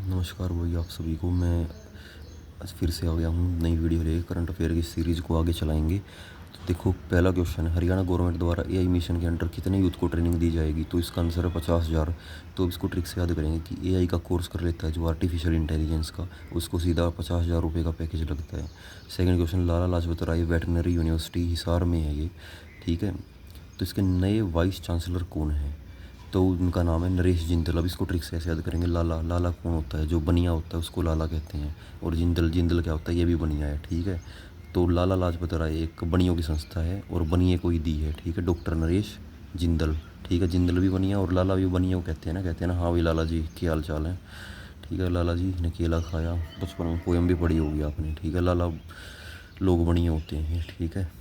नमस्कार भाई, आप सभी को मैं आज फिर से आ गया हूँ नई वीडियो लेकर। करंट अफेयर की सीरीज़ को आगे चलाएंगे। तो देखो, पहला क्वेश्चन है, हरियाणा गवर्नमेंट द्वारा एआई मिशन के अंडर कितने यूथ को ट्रेनिंग दी जाएगी? तो इसका आंसर है 50,000। तो इसको ट्रिक से याद करेंगे कि एआई का कोर्स कर लेता है जो आर्टिफिशियल इंटेलिजेंस का, उसको सीधा 50,000 रुपये का पैकेज लगता है। Second question, Lala Lajpat Rai veterinary university Hisar में है ये, ठीक है। तो इसके नए वाइस चांसलर कौन है? तो उनका नाम है नरेश जिंदल। अब इसको ट्रिक से ऐसे याद करेंगे, लाला लाला कौन होता है? जो बनिया होता है उसको लाला कहते हैं, और जिंदल जिंदल क्या होता है? ये भी बनिया है, ठीक है। तो लाला लाजपत राय एक बनियों की संस्था है और बनिए को ही दी है, ठीक है, डॉक्टर नरेश जिंदल, ठीक है। जिंदल भी बनिया और लाला भी बनियों कहते हैं ना, कहते हैं ना, हाँ भाई लाला जी क्या हाल चाल है, ठीक है। लाला जी ने केला खाया, बचपन में पोएम भी पढ़ी होगी आपने, ठीक है। लाला लोग बनिए होते हैं, ठीक है।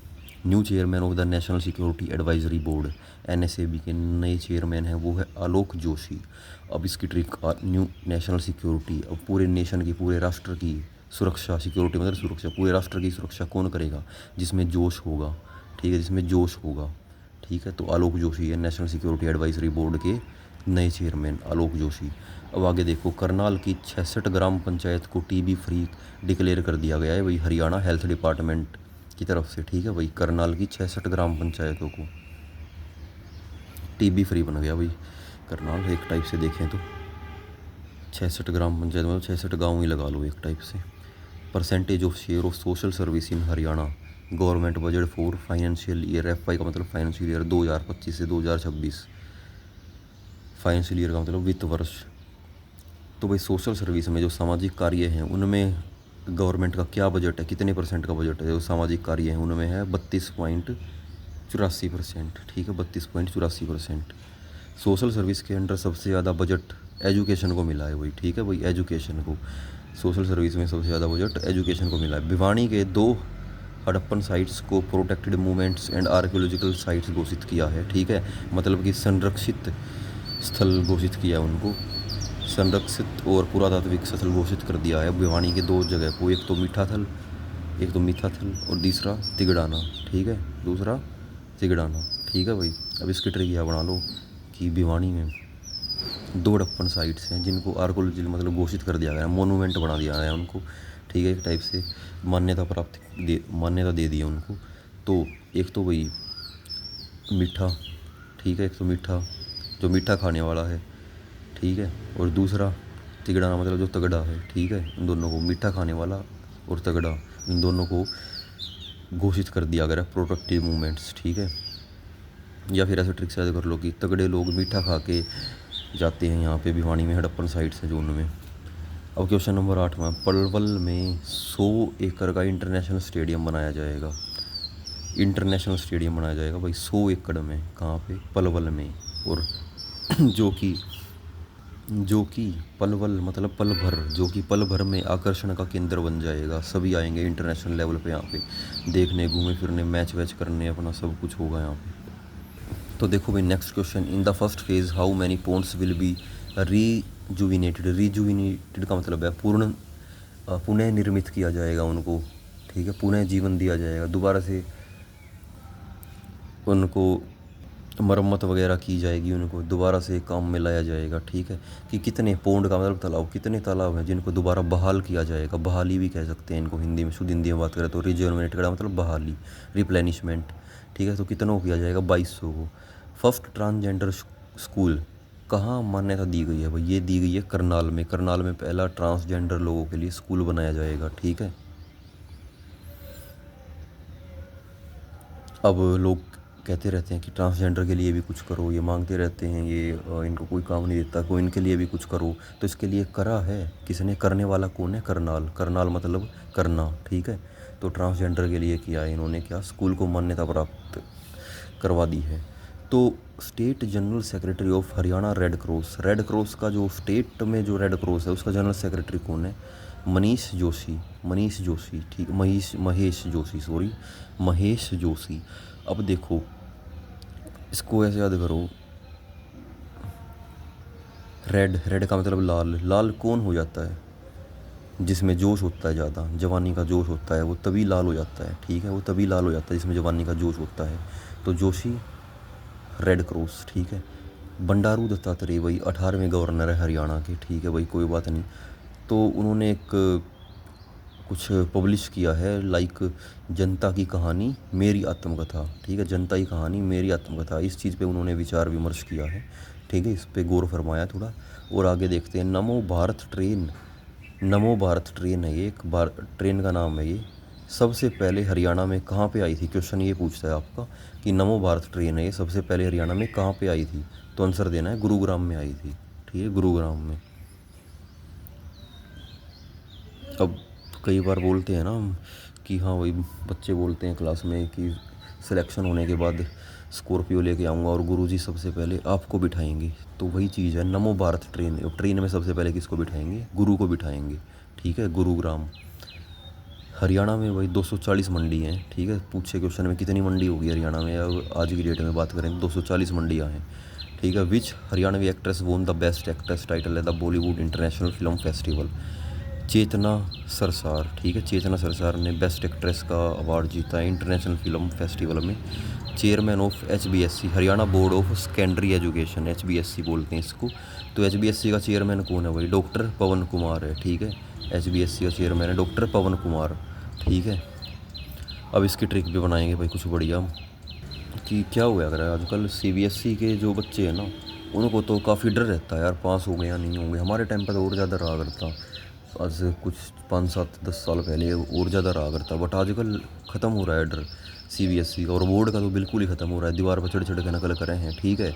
New chairman of the National Security Advisory Board NSAB के नए चेयरमैन हैं वो है आलोक जोशी। अब इसकी ट्रिक, न्यू नेशनल सिक्योरिटी, अब पूरे नेशन की, पूरे राष्ट्र की सुरक्षा, सिक्योरिटी मतलब सुरक्षा, पूरे राष्ट्र की सुरक्षा कौन करेगा? जिसमें जोश होगा, ठीक है, जिसमें जोश होगा, ठीक है। तो आलोक जोशी है नेशनल सिक्योरिटी एडवाइजरी बोर्ड के नए चेयरमैन, आलोक जोशी। अब आगे देखो, करनाल की 66 ग्राम पंचायत को टीबी फ्री डिक्लेयर कर दिया गया है वही हरियाणा हेल्थ डिपार्टमेंट की तरफ से, ठीक है भाई। करनाल की 66 ग्राम पंचायतों को टीबी फ्री बन गया भाई करनाल, एक टाइप से देखें तो 66 ग्राम पंचायत मतलब 66 गाँव ही लगा लो एक टाइप से। Percentage of share of social service in Haryana government budget for financial year, FY का मतलब फाइनेंशियल ईयर 2025 से 2026, फाइनेंशियल ईयर का मतलब वित्त वर्ष। तो भाई सोशल सर्विस में जो सामाजिक कार्य हैं उनमें गवर्नमेंट का क्या बजट है, कितने परसेंट का बजट है? जो सामाजिक कार्य हैं उनमें है 32.84%, ठीक है, 32.84%। सोशल सर्विस के अंडर सबसे ज़्यादा बजट एजुकेशन को मिला है वही, ठीक है भाई, एजुकेशन को। सोशल सर्विस में सबसे ज़्यादा बजट एजुकेशन को मिला है। भिवानी के 2 हड़प्पन साइट्स को protected movements and archaeological sites घोषित किया है, ठीक है, मतलब कि संरक्षित स्थल घोषित किया उनको, संरक्षित और पुरातात्विक स्थल घोषित कर दिया है भिवानी के 2 जगह को, एक तो मीठा थल और दूसरा तिगड़ाना, ठीक है, दूसरा तिगड़ाना, ठीक है भाई। अब इसकी ट्रिक यह बना लो कि भिवानी में 2 हड़प्पन साइट्स हैं जिनको आर्कोलॉजिकल मतलब घोषित कर दिया गया है, मोनूमेंट बना दिया है उनको, ठीक है, एक टाइप से मान्यता दे दी है उनको। तो एक तो भाई मीठा, ठीक है, एक तो मीठा जो मीठा खाने वाला है, ठीक है, और दूसरा तिगड़ा मतलब जो तगड़ा है, ठीक है। इन दोनों को, मीठा खाने वाला और तगड़ा, इन दोनों को घोषित कर दिया गया प्रोटेक्टिव मूवमेंट्स, ठीक है। या फिर ऐसे ट्रिक से याद कर लो कि तगड़े लोग मीठा खा के जाते हैं यहाँ पे भिवानी में, हड़प्पन साइट्स हैं जो उनमें। अब क्वेश्चन नंबर 8 पलवल में 100 एकड़ का इंटरनेशनल स्टेडियम बनाया जाएगा, इंटरनेशनल स्टेडियम बनाया जाएगा भाई 100 एकड़ में, कहाँ पे? पलवल में। और जो कि पलवल मतलब पल भर, जो कि पल भर में आकर्षण का केंद्र बन जाएगा। सभी आएंगे इंटरनेशनल लेवल पे यहाँ पे देखने, घूमने फिरने, मैच वैच करने, अपना सब कुछ होगा यहाँ पे। तो देखो भाई next question, in the first phase how many ponds will be rejuvenated? Rejuvenated का मतलब है पुनः निर्मित किया जाएगा उनको, ठीक है, पुनः जीवन दिया जाएगा, दोबारा से उनको मरम्मत वगैरह की जाएगी, उनको दोबारा से काम में लाया जाएगा, ठीक है। कि कितने पोंड का मतलब तालाब, कितने तालाब हैं जिनको दोबारा बहाल किया जाएगा, बहाली भी कह सकते हैं इनको हिंदी में, शुद्ध हिंदी में बात करें तो रिजर्वेट का मतलब बहाली, रिप्लेनिशमेंट, ठीक है। तो कितनों को किया जाएगा? 2200 को। फर्स्ट ट्रांसजेंडर स्कूल कहाँ मान्यता दी गई है भाई? ये दी गई है करनाल में, करनाल में पहला ट्रांसजेंडर लोगों के लिए स्कूल बनाया जाएगा, ठीक है। अब लोग कहते रहते हैं कि ट्रांसजेंडर के लिए भी कुछ करो, ये मांगते रहते हैं, ये इनको कोई काम नहीं देता, कोई इनके लिए भी कुछ करो। तो इसके लिए करा है किसने? करने वाला कौन है? करनाल, करनाल मतलब करना, ठीक है। तो ट्रांसजेंडर के लिए किया है इन्होंने, क्या? स्कूल को मान्यता प्राप्त करवा दी है। तो state general secretary of Haryana red cross, red cross का जो स्टेट में जो रेड क्रॉस है उसका जनरल सेक्रेटरी कौन है? मनीष जोशी, मनीष जोशी, ठीक, महेश जोशी, सॉरी, महेश जोशी। अब देखो इसको ऐसे याद करो, रेड, रेड का मतलब लाल, लाल कौन हो जाता है? जिसमें जोश होता है ज़्यादा, जवानी का जोश होता है, वो तभी लाल हो जाता है, ठीक है, वो तभी लाल हो जाता है जिसमें जवानी का जोश होता है। तो जोशी रेड क्रॉस, ठीक है। बंडारू दत्तात्रेय भाई 18वें गवर्नर है हरियाणा के, ठीक है भाई, कोई बात नहीं। तो उन्होंने एक कुछ पब्लिश किया है, लाइक जनता की कहानी मेरी आत्मकथा, ठीक है, जनता की कहानी मेरी आत्मकथा, इस चीज़ पे उन्होंने विचार विमर्श किया है, ठीक है, इस पे गौर फरमाया थोड़ा। और आगे देखते हैं। नमो भारत ट्रेन, नमो भारत ट्रेन है ये, एक बार ट्रेन का नाम है ये, सबसे पहले हरियाणा में कहाँ पे आई थी, क्वेश्चन ये पूछता है आपका कि नमो भारत ट्रेन है ये सबसे पहले हरियाणा में कहाँ पे आई थी, तो आंसर देना है गुरुग्राम में आई थी, ठीक है, गुरुग्राम में। अब कई बार बोलते हैं ना हम कि हाँ वही बच्चे बोलते हैं क्लास में कि सिलेक्शन होने के बाद स्कॉर्पियो लेके आऊँगा और गुरुजी सबसे पहले आपको बिठाएंगे, तो वही चीज़ है नमो भारत ट्रेन, ट्रेन में सबसे पहले किसको बिठाएंगे, गुरु को बिठाएंगे, ठीक है, गुरुग्राम। हरियाणा में वही 240 मंडी हैं, ठीक है, पूछे क्वेश्चन में कितनी मंडी होगी हरियाणा में, अब आज की डेट में बात करें तो 240 मंडियाँ हैं, ठीक है। Which Haryanvi actress won the best actress title है the Bollywood International Film Festival, Chetna Sarsar, ठीक है, चेतना सरसार ने बेस्ट एक्ट्रेस का अवार्ड जीता है इंटरनेशनल फिल्म फेस्टिवल में। Chairman of HBSC, Haryana board of secondary education, HBSC बोलते हैं इसको, तो HBSC का चेयरमैन कौन है, भाई डॉक्टर पवन कुमार है, ठीक है, HBSC का चेयरमैन है डॉक्टर पवन कुमार, ठीक है। अब इसकी ट्रिक भी बनाएंगे भाई कुछ बढ़िया, कि क्या हुआ अगर आजकल CBSE के जो बच्चे हैं ना, उनको तो काफ़ी डर रहता है यार, पास हो गए या नहीं होंगे, हमारे टाइम पर तो और ज़्यादा रहा करता, आज से कुछ 5-7-10 साल पहले और ज़्यादा रहा करता, बट आजकल ख़त्म हो रहा है डर CBSE का, और बोर्ड का तो बिल्कुल ही ख़त्म हो रहा है, दीवार पर चढ़ चढ़ के नकल करे हैं, ठीक है।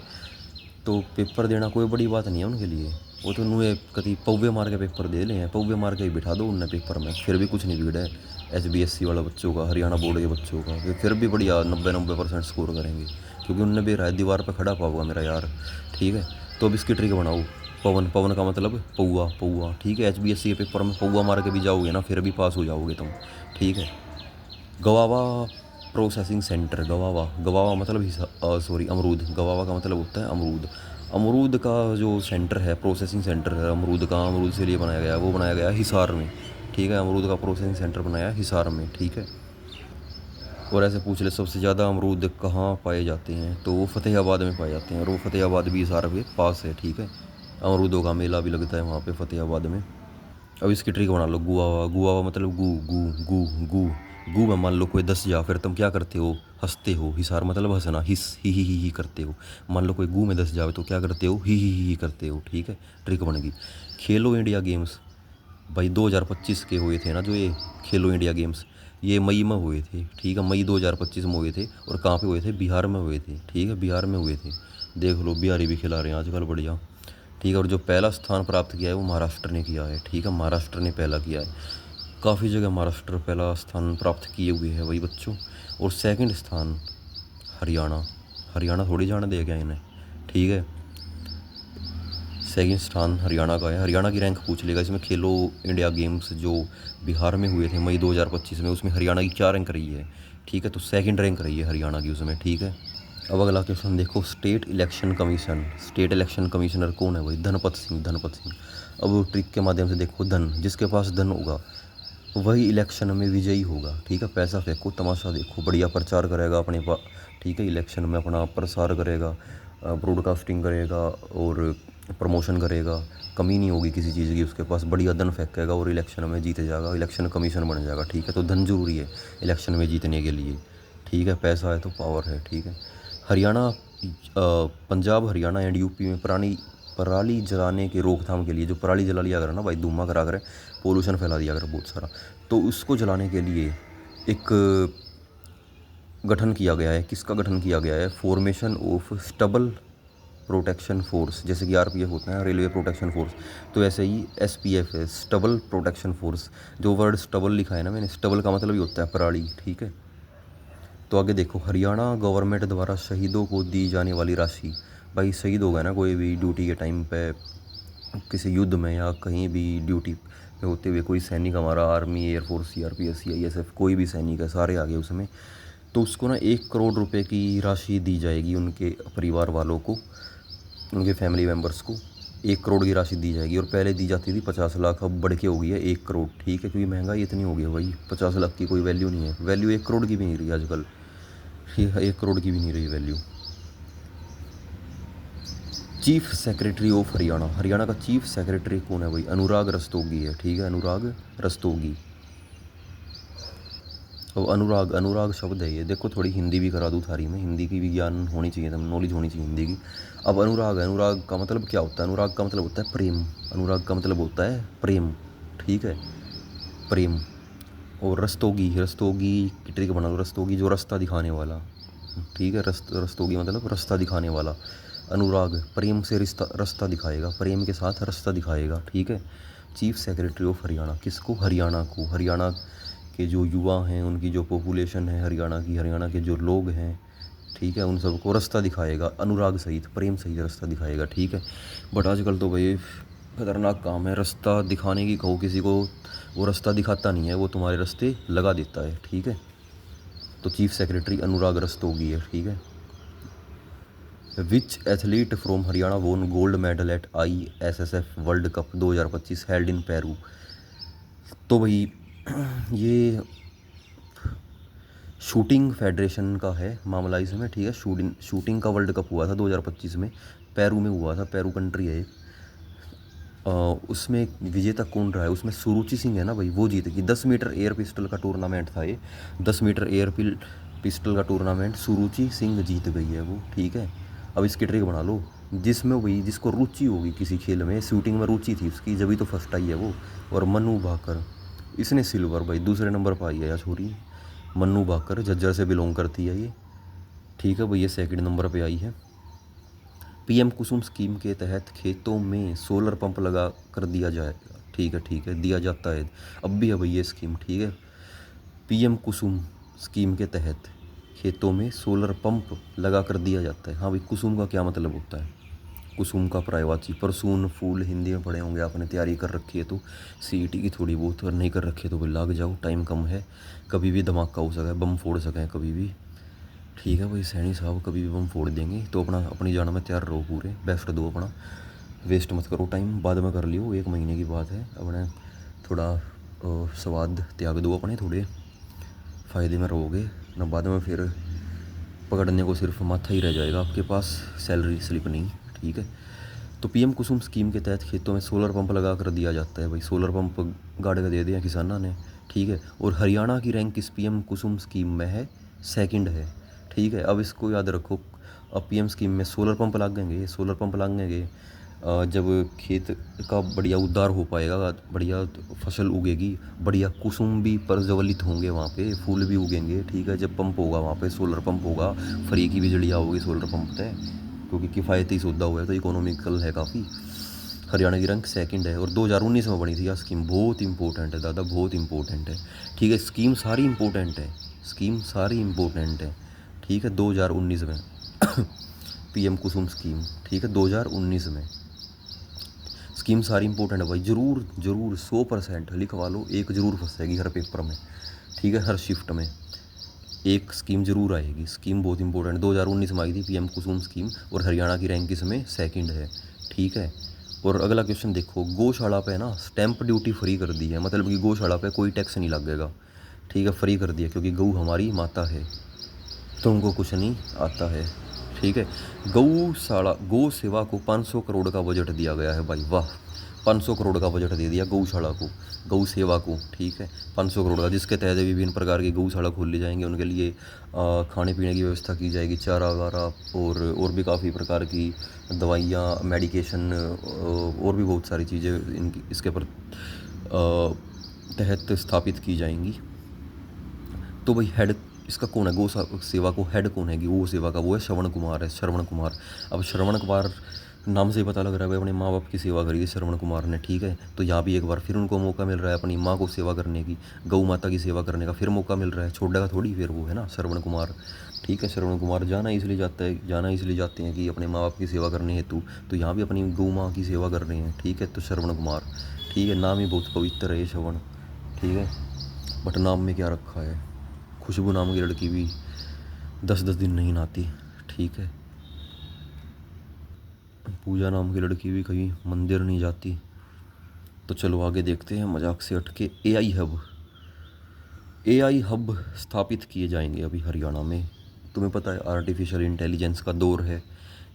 तो पेपर देना कोई बड़ी बात नहीं है उनके लिए, वो तो नुए कभी पौवे मार के पेपर दे लें, पौवे मार के ही बिठा दो उनने पेपर में, फिर भी कुछ नहीं बिगड़ा है HBSC वाला बच्चों का, हरियाणा बोर्ड के बच्चों का, फिर भी बढ़िया 90-90% स्कोर करेंगे, क्योंकि उनने भी राय दीवार पर खड़ा पाऊंगा मेरा यार, ठीक है। तो अब इसकी ट्रिक बनाओ, पवन, पवन का मतलब पौआ, पौआ, ठीक है, HBSC के पेपर में पौआ मार के भी जाओगे ना फिर भी पास हो जाओगे तुम, ठीक है। गवावा प्रोसेसिंग सेंटर, गवावा, गवावा मतलब सॉरी अमरूद, गवावा का मतलब होता है अमरूद, अमरूद का जो सेंटर है, प्रोसेसिंग सेंटर है अमरूद का, अमरूद से लिए बनाया गया, वो बनाया गया हिसार में, ठीक है, अमरूद का प्रोसेसिंग सेंटर बनाया हिसार में, ठीक है। और ऐसे पूछ ले सबसे ज़्यादा अमरूद कहाँ पाए जाते हैं, तो वो फतेहाबाद में पाए जाते हैं, और वो फतेहाबाद भी हिसार के पास है, ठीक है, अमरूदों का मेला भी लगता है वहाँ पे फतेहाबाद में। अब इसकी ट्रिक बना लो, गुआवा, गुआवा मतलब गू, गू, गू, गू, गू में मान लो कोई 10 जा, फिर तुम क्या करते हो, हंसते हो, हिसार मतलब हंसना, हिस ही करते हो, मान लो कोई गू में 10 जावे तो क्या करते हो, ही करते हो, ठीक है, ट्रिक बन गई। खेलो इंडिया गेम्स, भाई 2025 के हुए थे ना जो ये खेलो इंडिया गेम्स, ये मई में हुए थे, ठीक है, मई 2025 में हुए थे, और कहाँ पे हुए थे, बिहार में हुए थे, ठीक है, बिहार में हुए थे, देख लो बिहारी भी खिला रहे हैं आजकल बढ़िया, ठीक है। और जो पहला स्थान प्राप्त किया है वो महाराष्ट्र ने किया है, ठीक है, महाराष्ट्र ने पहला किया है, काफ़ी जगह महाराष्ट्र पहला स्थान प्राप्त किए हुए हैं वही बच्चों। और सेकंड स्थान हरियाणा, हरियाणा थोड़ी जाने दे गया इन्हें, ठीक है, सेकंड स्थान हरियाणा का है, हरियाणा की रैंक पूछ लेगा इसमें, खेलो इंडिया गेम्स जो बिहार में हुए थे मई 2025 में, उसमें हरियाणा की क्या रैंक रही है, ठीक है, तो सेकंड रैंक रही है हरियाणा की उसमें, ठीक है। अब अगला क्वेश्चन देखो, state election commission, state election commissioner कौन है भाई, धनपत सिंह, धनपत सिंह। अब ट्रिक के माध्यम से देखो, धन, जिसके पास धन होगा वही इलेक्शन में विजयी होगा, ठीक है, पैसा फेंको तमाशा देखो, बढ़िया प्रचार करेगा अपने पास, ठीक है, इलेक्शन में अपना प्रसार करेगा, ब्रॉडकास्टिंग करेगा और प्रमोशन करेगा, कमी नहीं होगी किसी चीज़ की उसके पास, बढ़िया धन फेंकेगा और इलेक्शन में जीते जाएगा, इलेक्शन कमीशन बन जाएगा, ठीक है। तो धन जरूरी है इलेक्शन में जीतने के लिए, ठीक है, पैसा है तो पावर है, ठीक है। हरियाणा, पंजाब, हरियाणा एंड यूपी में पराली जलाने के रोकथाम के लिए, जो पराली जला लिया करे ना भाई, धुआं करा करे, पोल्यूशन फैला दिया करे बहुत सारा, तो उसको जलाने के लिए एक गठन किया गया है, किसका गठन किया गया है, formation of stubble protection force, जैसे कि RPF होता है रेलवे प्रोटेक्शन फोर्स, तो ऐसे ही SPF है, स्टबल प्रोटेक्शन फोर्स। जो वर्ड स्टबल लिखा है ना मैंने, स्टबल का मतलब ही होता है पराली, ठीक है। तो आगे देखो, हरियाणा गवर्नमेंट द्वारा शहीदों को दी जाने वाली राशि, भाई शहीद हो गया ना कोई भी ड्यूटी के टाइम पे, किसी युद्ध में या कहीं भी ड्यूटी पे होते हुए कोई सैनिक हमारा, आर्मी, एयरफोर्स, CRPF, CISF, कोई भी सैनिक है, सारे आगे उसमें, तो उसको ना 1 करोड़ रुपए की राशि दी जाएगी उनके परिवार वालों को, उनके फैमिली मेम्बर्स को 1 करोड़ की राशि दी जाएगी। और पहले दी जाती थी 50 लाख, अब बढ़ के हो गई है 1 करोड़, ठीक है, क्योंकि महंगाई इतनी हो गई है भाई, 50 लाख की कोई वैल्यू नहीं है, वैल्यू 1 करोड़ की भी नहीं रही आजकल, 1 करोड़ की भी नहीं रही value. Chief secretary of Haryana, Haryana का चीफ सेक्रेटरी कौन है भाई? अनुराग रस्तोगी है, ठीक है, अनुराग रस्तोगी। अब अनुराग, अनुराग शब्द है ये, देखो थोड़ी हिंदी भी करा दूँ थारी में, हिंदी की भी ज्ञान होनी चाहिए, तब नॉलेज होनी चाहिए हिंदी की। अब अनुराग है, अनुराग का मतलब क्या होता है? अनुराग का मतलब होता है प्रेम, अनुराग का मतलब होता है प्रेम, ठीक है, प्रेम। और रस्तोगी, रस्तोगी की ट्रिक बना लो, रस्तोगी जो रास्ता दिखाने वाला, ठीक है, रस्तोगी मतलब रास्ता दिखाने वाला। अनुराग प्रेम से रिश्ता रास्ता दिखाएगा, प्रेम के साथ रास्ता दिखाएगा, ठीक है। चीफ सेक्रेटरी ऑफ हरियाणा, किसको? हरियाणा को। हरियाणा के जो युवा हैं, उनकी जो पॉपुलेशन है हरियाणा की, हरियाणा के जो लोग हैं, ठीक है, उन सबको रास्ता दिखाएगा, अनुराग सहित, प्रेम सहित रास्ता दिखाएगा, ठीक है। बट आजकल तो भाई खतरनाक काम है, रास्ता दिखाने की कहो किसी को, वो रास्ता दिखाता नहीं है, वो तुम्हारे रास्ते लगा देता है, ठीक है। तो चीफ सेक्रेटरी अनुराग रस्तोगी है, ठीक है। विच एथलीट फ्रॉम हरियाणा वोन gold medal at ISSF world cup 2025 held in Peru? तो भाई ये शूटिंग फेडरेशन का है मामला इसमें, ठीक है। शूटिंग का वर्ल्ड कप हुआ था 2025 में, पेरू में हुआ था, पेरू कंट्री है। उसमें विजेता कौन रहा है? उसमें सुरुचि सिंह है ना भाई, वो जीतेगी। 10 मीटर एयर पिस्टल का टूर्नामेंट था ये, 10 मीटर एयर पिस्टल का टूर्नामेंट, सुरुचि सिंह जीत गई है वो, ठीक है। अब इसकी ट्रिक बना लो, जिसमें वही जिसको रुचि होगी किसी खेल में, शूटिंग में रुचि थी उसकी, जब तो फर्स्ट आई है वो। और मनु भाकर, इसने सिल्वर भाई दूसरे नंबर पर आई है यार छोरी, मन्नू भाकर झज्जर से बिलोंग करती है ये, ठीक है भाई, ये सेकंड नंबर पे आई है। PM कुसुम स्कीम के तहत खेतों में सोलर पंप लगा कर दिया जाएगा, ठीक है, ठीक है, दिया जाता है, अब भी है भाई ये स्कीम, ठीक है। PM कुसुम स्कीम के तहत खेतों में सोलर पंप लगा कर दिया जाता है। हाँ भाई, कुसुम का क्या मतलब होता है? कुसुम का पर्यायवाची, परसून फूल, हिंदी में पढ़े होंगे आपने, तैयारी कर रखी है तो CET की थोड़ी बहुत, और नहीं कर रखी है तो भाई लाग जाओ, टाइम कम है, कभी भी धमाका हो सके, बम फोड़ सकें कभी भी, ठीक है भाई। सैनी साहब कभी भी बम फोड़ देंगे, तो अपना अपनी जान में तैयार रहो, पूरे बेस्ट दो अपना, वेस्ट मत करो टाइम, बाद में कर लियो, 1 महीने की बात है, अपने थोड़ा स्वाद त्याग दो अपने, थोड़े फ़ायदे में रहोगे ना, बाद में फिर पकड़ने को सिर्फ माथा ही रह जाएगा आपके पास, सैलरी स्लिप नहीं, ठीक है। तो PM कुसुम स्कीम के तहत खेतों में सोलर पंप लगा कर दिया जाता है भाई, सोलर पंप गाड़ के दे दिया किसानों ने, ठीक है। और हरियाणा की रैंक इस PM कुसुम स्कीम में है, सेकंड है, ठीक है। अब इसको याद रखो, अब PM स्कीम में सोलर पंप लागेंगे, सोलर पंप लागेंगे जब खेत का बढ़िया उद्धार हो पाएगा, बढ़िया फसल उगेगी, बढ़िया कुसुम भी प्रज्वलित होंगे वहाँ पे, फूल भी उगेंगे, ठीक है। जब पंप होगा वहाँ पे, सोलर पंप होगा, फ्री की बिजली आओगी सोलर पंप पे, क्योंकि किफ़ायती सौदा हुआ है तो इकोनॉमिकल है काफ़ी। हरियाणा की रैंक सेकंड है, और 2019 में बनी थी यह स्कीम, बहुत इंपॉर्टेंट है दादा, बहुत इंपॉर्टेंट है, ठीक है। स्कीम सारी इंपॉर्टेंट है, स्कीम सारी इंपॉर्टेंट है, ठीक है। 2019 में PM कुसुम स्कीम, ठीक है, 2019 में स्कीम सारी इंपॉर्टेंट है भाई, जरूर जरूर 100% लिखवा लो, एक जरूर फंसेगी हर पेपर में, ठीक है, हर शिफ्ट में एक स्कीम जरूर आएगी। स्कीम बहुत इंपॉर्टेंट, 2019 में आई थी PM कुसुम स्कीम, और हरियाणा की रैंक इसमें सेकंड है, ठीक है। और अगला क्वेश्चन देखो, गौशाला पे ना स्टैंप ड्यूटी फ्री कर दी है, मतलब कि गौशाला पे कोई टैक्स नहीं लगेगा, ठीक है, फ्री कर दिया, क्योंकि गऊ हमारी माता है, तो उनको कुछ नहीं आता है, ठीक है। गौशाला, गौ सेवा को 500 करोड़ का बजट दिया गया है भाई, वाह, 500 करोड़ का बजट दे दिया गौशाला को, गौ सेवा को, ठीक है, 500 करोड़ का, जिसके तहत विभिन्न प्रकार की गौशाला खोल ली जाएंगे, उनके लिए खाने पीने की व्यवस्था की जाएगी, चारा वारा, और भी काफ़ी प्रकार की दवाइयाँ, मेडिकेशन, और भी बहुत सारी चीज़ें इनकी इसके पर तहत स्थापित की जाएंगी। तो भाई हेड इसका कौन है? गौ सेवा को हेड कौन है? गौ सेवा का वो है श्रवण कुमार है, श्रवण कुमार। अब श्रवण कुमार नाम से ही पता लग रहा है भाई, अपने माँ बाप की सेवा करी थी श्रवण कुमार ने, ठीक है। तो यहाँ भी एक बार फिर उनको मौका मिल रहा है अपनी माँ को सेवा करने की, गौ माता की सेवा करने का फिर मौका मिल रहा है, छोड़ेगा थोड़ी फिर वो, है ना, श्रवण कुमार, ठीक है। श्रवण कुमार जाना इसलिए जाते हैं कि अपने माँ बाप की सेवा करने हेतु, तो यहाँ भी अपनी गौ माँ की सेवा कर रहे हैं, ठीक है। तो श्रवण कुमार, ठीक है, नाम ही बहुत पवित्र है श्रवण, ठीक है। बट नाम में क्या रखा है? खुशबू नाम की लड़की भी 10-10 दिन नहीं नहाती, ठीक है। पूजा नाम की लड़की भी कहीं मंदिर नहीं जाती। तो चलो आगे देखते हैं, मजाक से हट के। AI हब स्थापित किए जाएंगे अभी हरियाणा में। तुम्हें पता है आर्टिफिशियल इंटेलिजेंस का दौर है,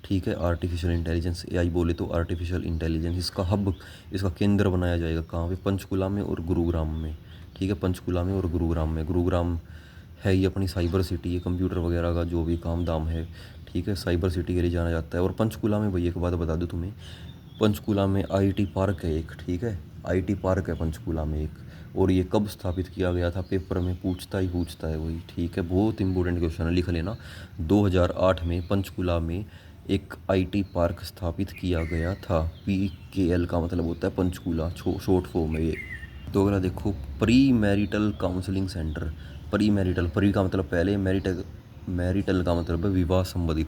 ठीक है। आर्टिफिशियल इंटेलिजेंस, एआई बोले तो आर्टिफिशियल इंटेलिजेंस, इसका हब, इसका केंद्र बनाया जाएगा कहाँ पे? पंचकुला में और गुरुग्राम में। ठीक है, पंचकुला में और गुरुग्राम में। गुरुग्राम है ये अपनी साइबर सिटी है, कंप्यूटर वगैरह का जो भी काम दाम है, ठीक है, साइबर सिटी के लिए जाना जाता है। और पंचकुला में भाई एक बात बता दूँ तुम्हें, पंचकुला में आईटी पार्क है एक, ठीक है, आईटी पार्क है पंचकुला में एक। और ये कब स्थापित किया गया था, पेपर में पूछता है वही, ठीक है, बहुत इंपॉर्टेंट क्वेश्चन है, लिख लेना। 2008 में पंचकुला में एक आईटी पार्क स्थापित किया गया था। PKL का मतलब होता है पंचकुला, शॉर्ट फॉर्म है ये। तो अगला देखो, pre marital counselling centre. Pre marital, pre का मतलब पहले, मैरिटल, मैरिटल का मतलब है विवाह संबंधित,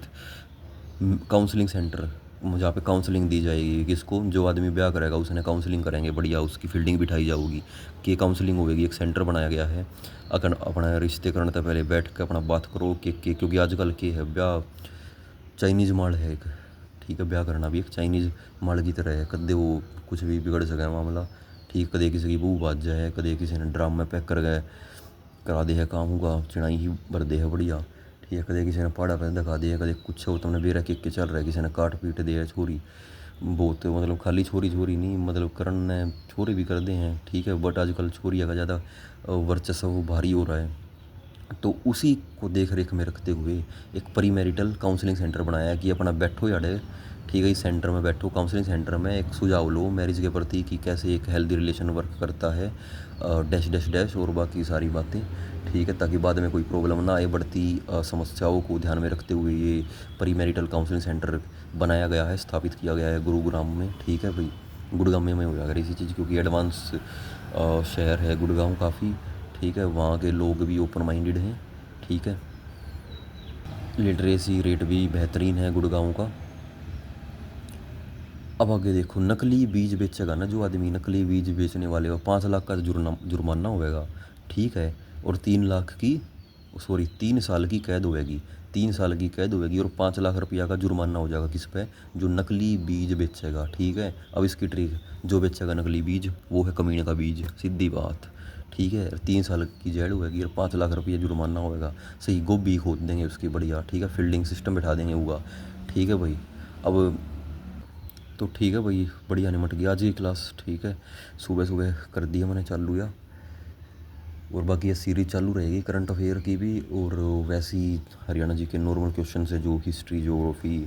काउंसलिंग सेंटर, जहाँ पे काउंसलिंग दी जाएगी। किसको? जो आदमी ब्याह करेगा उसने काउंसलिंग करेंगे, बढ़िया उसकी फील्डिंग बिठाई जाऊगी कि काउंसलिंग होगी। एक सेंटर बनाया गया है। अगर अपना रिश्ते करने से पहले बैठ के अपना बात करो कि क्योंकि आजकल के है ब्याह चाइनीज़ माल है एक, ठीक है, ब्याह करना भी एक चाइनीज़ माल की तरह है। कदे वो कुछ भी बिगड़ सके मामला, ठीक, कदे किसी की बहू बाज जाए, कदे किसी ने ड्राम में पैक कर गए करा दे है काम होगा, चिड़ाई ही भर दे है बढ़िया, ठीक है, कदे किसी ने पाड़ा पैर दिखा दिया, कदे कुछ हो तुमने बेरा के चल रहा है, किसी ने काट पीट दिया है छोरी, बहुत मतलब खाली छोरी छोरी नहीं, मतलब करण ने छोरी भी कर दे हैं, ठीक है, बट आजकल छोरिया का ज़्यादा वर्चस्व भारी हो रहा है। तो उसी को देख रेख में रखते हुए एक प्री मैरिटल काउंसलिंग सेंटर बनाया है कि अपना बैठो याडे, ठीक है, इस सेंटर में बैठो, काउंसलिंग सेंटर में एक सुझाव लो मैरिज के प्रति कि कैसे एक हेल्दी रिलेशन वर्क करता है, डैश डैश डैश और बाकी सारी बातें, ठीक है, ताकि बाद में कोई प्रॉब्लम ना आए। बढ़ती समस्याओं को ध्यान में रखते हुए ये प्री मैरिटल काउंसलिंग सेंटर बनाया गया है, स्थापित किया गया है गुरुग्राम में, ठीक है भाई, गुड़गांव में हो जाएगा इसी चीज़, क्योंकि एडवांस शहर है गुड़गांव काफ़ी, ठीक है, वहाँ के लोग भी ओपन माइंडेड हैं, ठीक है, लिटरेसी रेट भी बेहतरीन है गुड़गांव का। अब आगे देखो, नकली बीज बेचेगा ना जो आदमी, नकली बीज बेचने वाले को 5 लाख का जुर्माना होएगा, ठीक है, और 3 लाख की, सॉरी 3 साल की कैद होएगी, 3 साल की कैद होएगी और 5 लाख रुपया का जुर्माना हो जाएगा। किस पे? जो नकली बीज बेचेगा, ठीक है। अब इसकी ट्रिक, जो बेचेगा नकली बीज वो है कमीने का बीज, सीधी बात, ठीक है। 3 साल की जेल होएगी और 5 लाख रुपया जुर्माना होएगा। सही गोभी खोद देंगे उसकी बढ़िया, ठीक है, फील्डिंग सिस्टम बैठा देंगे होगा, ठीक है भाई। अब तो ठीक है भाई, बढ़िया निमट गया आज की क्लास, ठीक है, सुबह सुबह कर दिया मैंने चालू या, और बाकी ये सीरीज चालू रहेगी करंट अफेयर की भी, और वैसी हरियाणा जी के नॉर्मल क्वेश्चन है जो हिस्ट्री, ज्योग्राफी,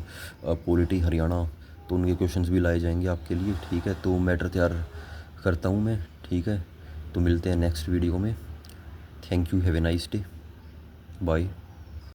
पॉलिटी हरियाणा, तो उनके क्वेश्चंस भी लाए जाएंगे आपके लिए, ठीक है। तो मैटर तैयार करता हूँ मैं, ठीक है। तो मिलते हैं नेक्स्ट वीडियो में। Thank you, have a nice day, bye.